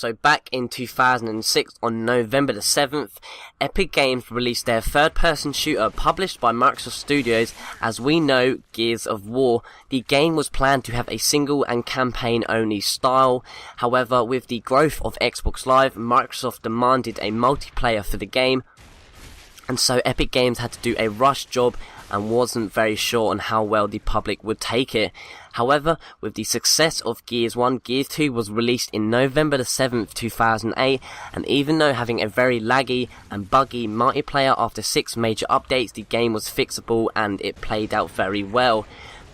So back in 2006, on November the 7th, Epic Games released their third-person shooter published by Microsoft Studios. As we know, Gears of War. The game was planned to have a single and campaign-only style. However, with the growth of Xbox Live, Microsoft demanded a multiplayer for the game, and so Epic Games had to do a rush job and wasn't very sure on how well the public would take it. However, with the success of Gears 1, Gears 2 was released in November the 7th, 2008, and even though having a very laggy and buggy multiplayer after 6 major updates, the game was fixable and it played out very well.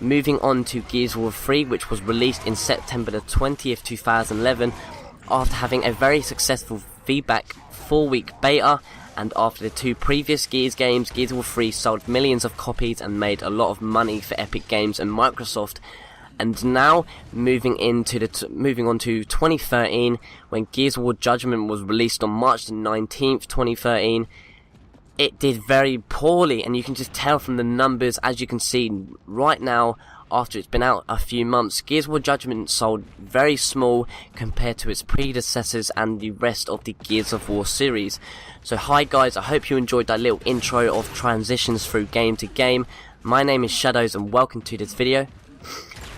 Moving on to Gears of War 3, which was released in September the 20th, 2011, after having a very successful feedback 4-week beta. And after the 2 previous Gears games, Gears of War 3 sold millions of copies and made a lot of money for Epic Games and Microsoft. And now, moving on to 2013, when Gears of War Judgment was released on March the 19th, 2013, it did very poorly, and you can just tell from the numbers, as you can see right now, after it's been out a few months. Gears of War Judgment sold very small compared to its predecessors and the rest of the Gears of War series. So hi guys, I hope you enjoyed that little intro of transitions through game to game. My name is Shadows and welcome to this video.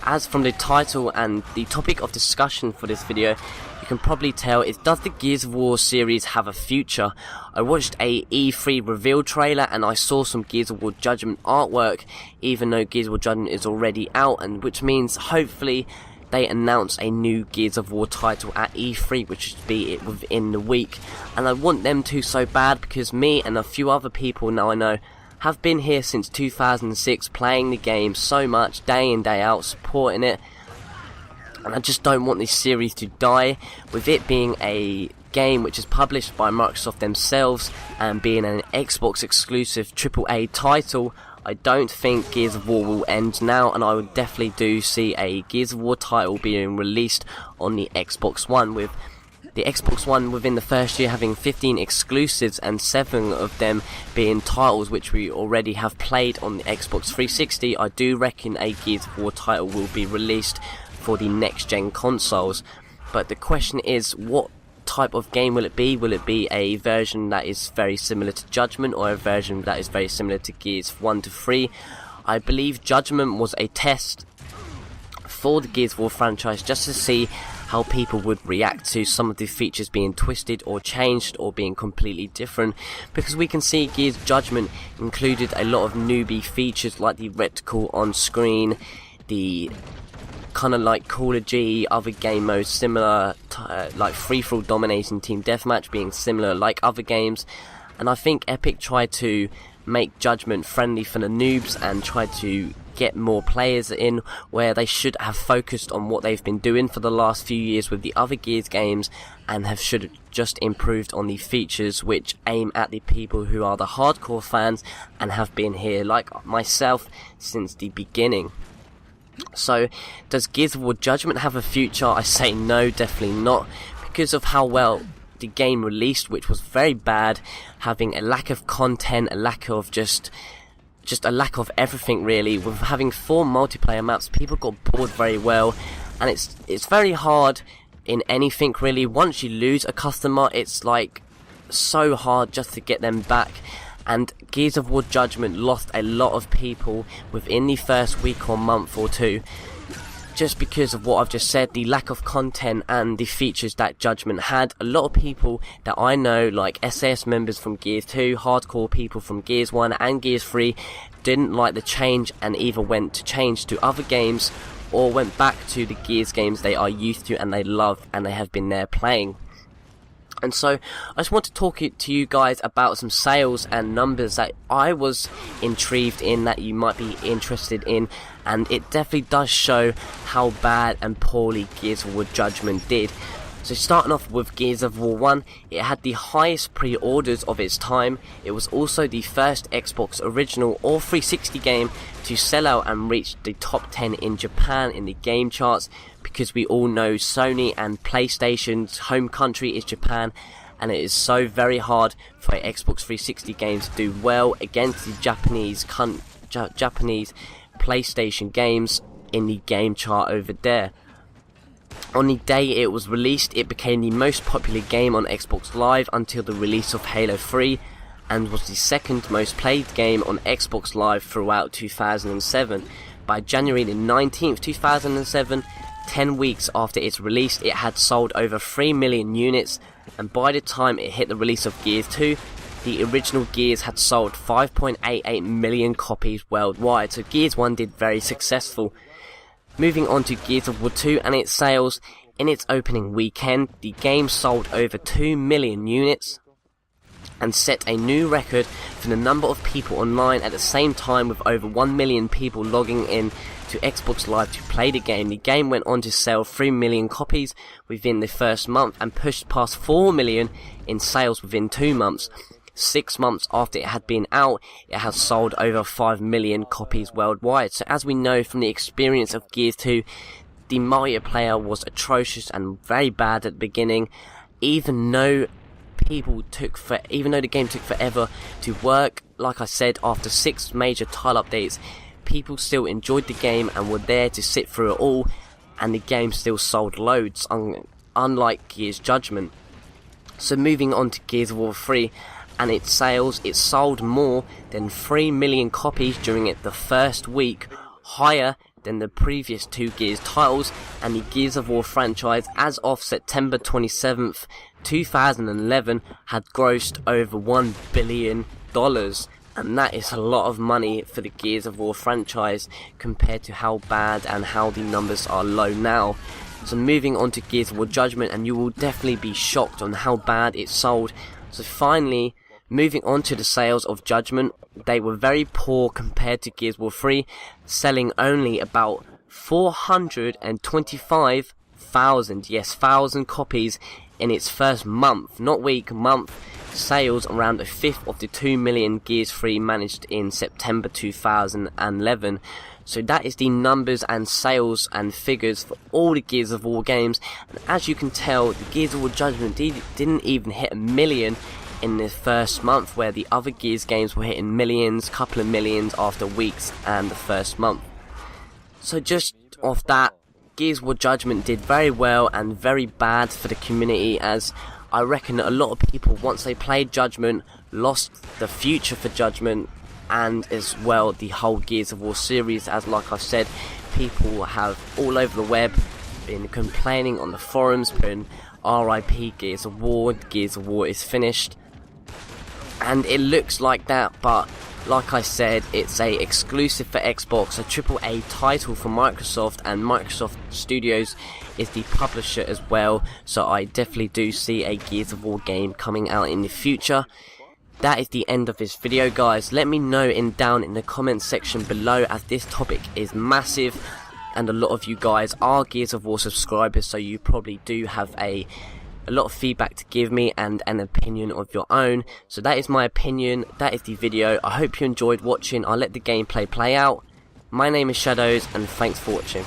As from the title and the topic of discussion for this video, you can probably tell is, does the Gears of War series have a future? I watched a E3 reveal trailer and I saw some Gears of War Judgment artwork, even though Gears of War Judgment is already out, and which means hopefully they announce a new Gears of War title at E3, which should be it within the week. And I want them to so bad, because me and a few other people now I know have been here since 2006 playing the game so much, day in day out, supporting it, and I just don't want this series to die. With it being a game which is published by Microsoft themselves and being an Xbox exclusive AAA title, I don't think Gears of War will end now, and I would definitely do see a Gears of War title being released on the Xbox One, with the Xbox One within the first year having 15 exclusives and 7 of them being titles which we already have played on the Xbox 360. I do reckon a Gears of War title will be released for the next gen consoles. But the question is, what type of game will it be? Will it be a version that is very similar to Judgment, or a version that is very similar to Gears 1 to 3? I believe Judgment was a test for the Gears of War franchise just to see how people would react to some of the features being twisted or changed or being completely different, because we can see Gears Judgment included a lot of newbie features like the reticle on screen, the kind of like Call of Duty other game modes similar, like free-for-all dominating team deathmatch being similar like other games. And I think Epic tried to make Judgment friendly for the noobs and tried to get more players in, where they should have focused on what they've been doing for the last few years with the other Gears games, and should have just improved on the features which aim at the people who are the hardcore fans and have been here like myself since the beginning. So does Gears of War Judgment have a future? I say no, definitely not, because of how well the game released, which was very bad, having a lack of content, a lack of just a lack of everything really. With having 4 multiplayer maps, people got bored very well, and it's very hard in anything really. Once you lose a customer, it's like so hard just to get them back. And Gears of War Judgment lost a lot of people within the first week or month or two, just because of what I've just said, the lack of content and the features that Judgment had. A lot of people that I know, like SAS members from Gears 2, hardcore people from Gears 1 and Gears 3, didn't like the change and either went to change to other games or went back to the Gears games they are used to and they love and they have been there playing. And so I just want to talk to you guys about some sales and numbers that I was intrigued in, that you might be interested in, and it definitely does show how bad and poorly Gears of War Judgment did. So starting off with Gears of War 1, it had the highest pre-orders of its time. It was also the first Xbox original or 360 game to sell out and reach the top 10 in Japan in the game charts, because we all know Sony and PlayStation's home country is Japan, and it is so very hard for an Xbox 360 game to do well against the Japanese PlayStation games in the game chart over there. On the day it was released, it became the most popular game on Xbox Live until the release of Halo 3, and was the second most played game on Xbox Live throughout 2007. By January the 19th, 2007, 10 weeks after its release, it had sold over 3 million units, and by the time it hit the release of Gears 2, the original Gears had sold 5.88 million copies worldwide, so Gears 1 did very successful. Moving on to Gears of War 2 and its sales, in its opening weekend, the game sold over 2 million units and set a new record for the number of people online at the same time, with over 1 million people logging in to Xbox Live to play the game. The game went on to sell 3 million copies within the first month and pushed past 4 million in sales within 2 months. 6 months after it had been out, it has sold over 5 million copies worldwide. So as we know from the experience of Gears 2, the multiplayer was atrocious and very bad at the beginning, even though the game took forever to work. Like I said, after 6 major tile updates, people still enjoyed the game and were there to sit through it all, and the game still sold loads, unlike Gears Judgment. So moving on to Gears of War 3 and its sales, it sold more than 3 million copies during the first week, higher than the previous 2 Gears titles, and the Gears of War franchise as of September 27th, 2011 had grossed over $1 billion, and that is a lot of money for the Gears of War franchise compared to how bad and how the numbers are low now. So moving on to Gears of War Judgment, and you will definitely be shocked on how bad it sold. So finally, moving on to the sales of Judgment, they were very poor compared to Gears of War 3, selling only about 425,000 copies in its first month, not week, month. Sales around a fifth of the 2 million Gears 3 managed in September 2011. So that is the numbers and sales and figures for all the Gears of War games, and as you can tell, the Gears of War Judgment didn't even hit 1 million in the first month, where the other Gears games were hitting millions, couple of millions after weeks and the first month. So just off that, Gears of War Judgment did very well and very bad for the community, as I reckon that a lot of people, once they played Judgment, lost the future for Judgment, and as well the whole Gears of War series, as like I've said, people have all over the web been complaining on the forums, putting RIP Gears of War is finished, and it looks like that, but like I said, it's a exclusive for Xbox, a AAA title for Microsoft, and Microsoft Studios is the publisher as well, so I definitely do see a Gears of War game coming out in the future. That is the end of this video, guys. Let me know down in the comment section below, as this topic is massive and a lot of you guys are Gears of War subscribers, so you probably do have a lot of feedback to give me and an opinion of your own. So that is my opinion, that is the video. I hope you enjoyed watching. I'll let the gameplay play out. My name is Shadows, and thanks for watching.